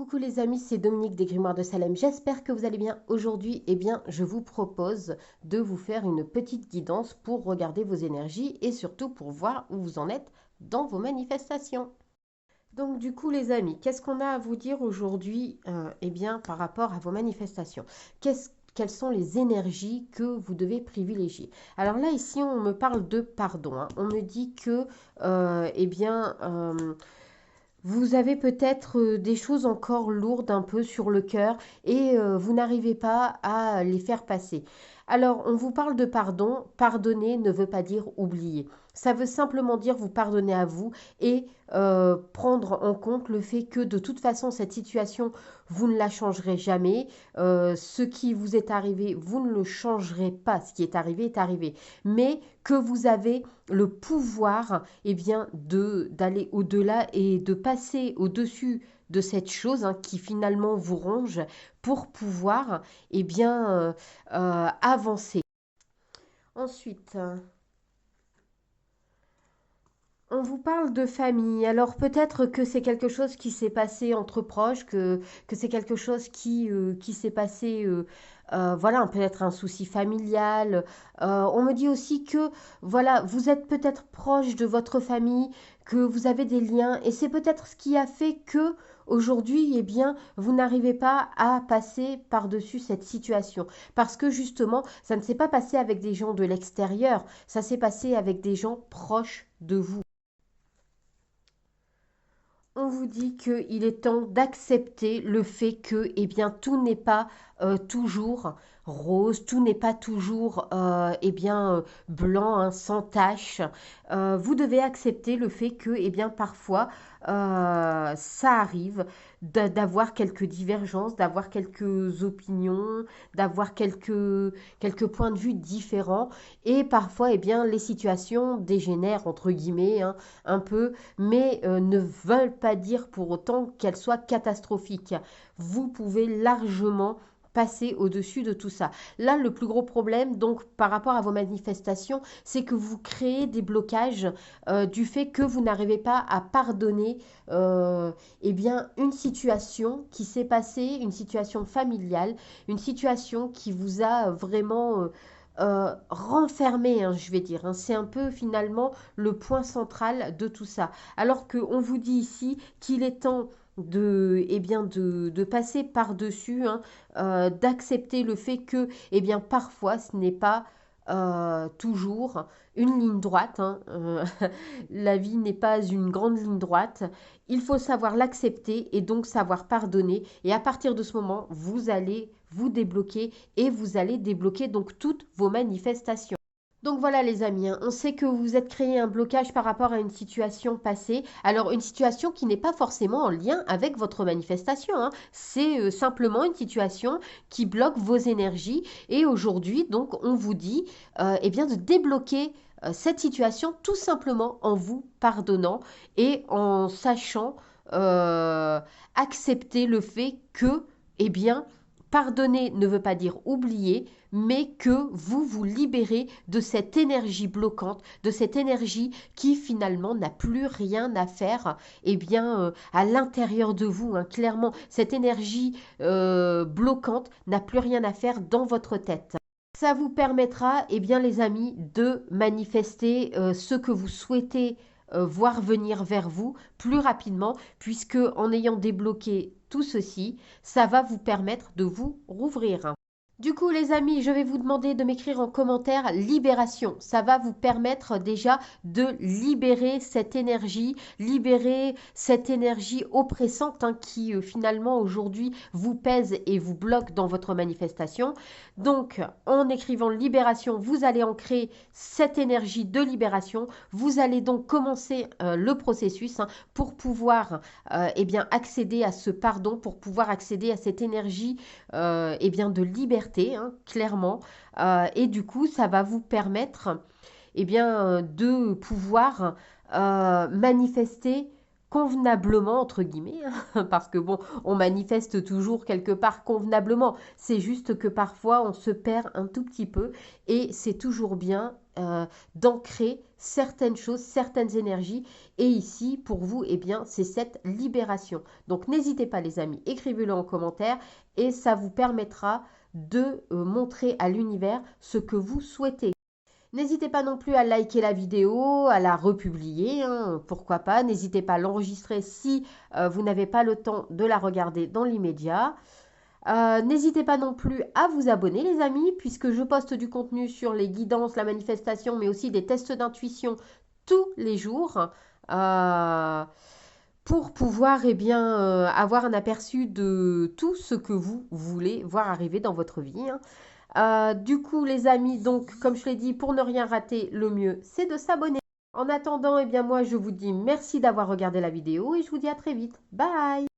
Coucou les amis, c'est Dominique des Grimoires de Salem. J'espère que vous allez bien. Aujourd'hui, je vous propose de vous faire une petite guidance pour regarder vos énergies et surtout pour voir où vous en êtes dans vos manifestations. Donc du coup les amis, qu'est-ce qu'on a à vous dire aujourd'hui par rapport à vos manifestations? Quelles sont les énergies que vous devez privilégier? Alors là, ici, on me parle de pardon, hein. On me dit que, vous avez peut-être des choses encore lourdes un peu sur le cœur et vous n'arrivez pas à les faire passer. Alors, on vous parle de pardon. Pardonner ne veut pas dire oublier. Ça veut simplement dire vous pardonner à vous et prendre en compte le fait que de toute façon, cette situation, vous ne la changerez jamais. Ce qui vous est arrivé, vous ne le changerez pas. Ce qui est arrivé, mais que vous avez le pouvoir d'aller au-delà et de passer au-dessus de cette chose qui finalement vous ronge pour pouvoir avancer. Ensuite, on vous parle de famille. Alors peut-être que c'est quelque chose qui s'est passé entre proches, que c'est quelque chose qui s'est passé, voilà, peut-être un souci familial. On me dit aussi que, voilà, vous êtes peut-être proche de votre famille, que vous avez des liens, et c'est peut-être ce qui a fait que aujourd'hui, vous n'arrivez pas à passer par-dessus cette situation. Parce que justement, ça ne s'est pas passé avec des gens de l'extérieur, ça s'est passé avec des gens proches de vous. On vous dit qu'il est temps d'accepter le fait que tout n'est pas toujours rose, tout n'est pas toujours blanc, hein, sans tache. Vous devez accepter le fait que parfois ça arrive d'avoir quelques divergences, d'avoir quelques opinions, d'avoir quelques points de vue différents et parfois les situations dégénèrent entre guillemets, hein, un peu, mais ne veulent pas dire pour autant qu'elles soient catastrophiques. Vous pouvez largement passer au-dessus de tout ça. Là, le plus gros problème, donc, par rapport à vos manifestations, c'est que vous créez des blocages du fait que vous n'arrivez pas à pardonner une situation qui s'est passée, une situation familiale, une situation qui vous a vraiment renfermé, hein, je vais dire, hein. C'est un peu finalement le point central de tout ça. Alors qu'on vous dit ici qu'il est temps de passer par-dessus, hein, d'accepter le fait que parfois ce n'est pas toujours une ligne droite, hein. La vie n'est pas une grande ligne droite. Il faut savoir l'accepter et donc savoir pardonner. Et à partir de ce moment, vous allez vous débloquer et vous allez débloquer donc toutes vos manifestations. Donc voilà les amis, hein, on sait que vous vous êtes créé un blocage par rapport à une situation passée. Alors une situation qui n'est pas forcément en lien avec votre manifestation, hein. C'est simplement une situation qui bloque vos énergies. Et aujourd'hui, donc, on vous dit de débloquer cette situation tout simplement en vous pardonnant et en sachant euh, accepter le fait que, eh bien, pardonner ne veut pas dire oublier, mais que vous vous libérez de cette énergie bloquante, de cette énergie qui finalement n'a plus rien à faire à l'intérieur de vous, hein. Clairement, cette énergie bloquante n'a plus rien à faire dans votre tête. Ça vous permettra, les amis, de manifester ce que vous souhaitez voir venir vers vous plus rapidement, puisque en ayant débloqué tout ceci, ça va vous permettre de vous rouvrir. Du coup, les amis, je vais vous demander de m'écrire en commentaire libération. Ça va vous permettre déjà de libérer cette énergie oppressante, hein, qui finalement aujourd'hui vous pèse et vous bloque dans votre manifestation. Donc, en écrivant libération, vous allez ancrer cette énergie de libération. Vous allez donc commencer le processus, hein, pour pouvoir accéder à ce pardon, pour pouvoir accéder à cette énergie de liberté, hein, clairement. Et du coup, ça va vous permettre de pouvoir manifester convenablement, entre guillemets, hein, parce que bon, on manifeste toujours quelque part convenablement. C'est juste que parfois, on se perd un tout petit peu et c'est toujours bien d'ancrer certaines choses, certaines énergies. Et ici, pour vous, eh bien, c'est cette libération. Donc, n'hésitez pas, les amis, écrivez-le en commentaire et ça vous permettra de montrer à l'univers ce que vous souhaitez. N'hésitez pas non plus à liker la vidéo, à la republier, hein, pourquoi pas. N'hésitez pas à l'enregistrer si vous n'avez pas le temps de la regarder dans l'immédiat. N'hésitez pas non plus à vous abonner, les amis, puisque je poste du contenu sur les guidances, la manifestation, mais aussi des tests d'intuition tous les jours pour pouvoir avoir un aperçu de tout ce que vous voulez voir arriver dans votre vie, hein. Du coup, les amis, donc, comme je l'ai dit, pour ne rien rater, le mieux, c'est de s'abonner. En attendant, eh bien, moi, je vous dis merci d'avoir regardé la vidéo et je vous dis à très vite. Bye!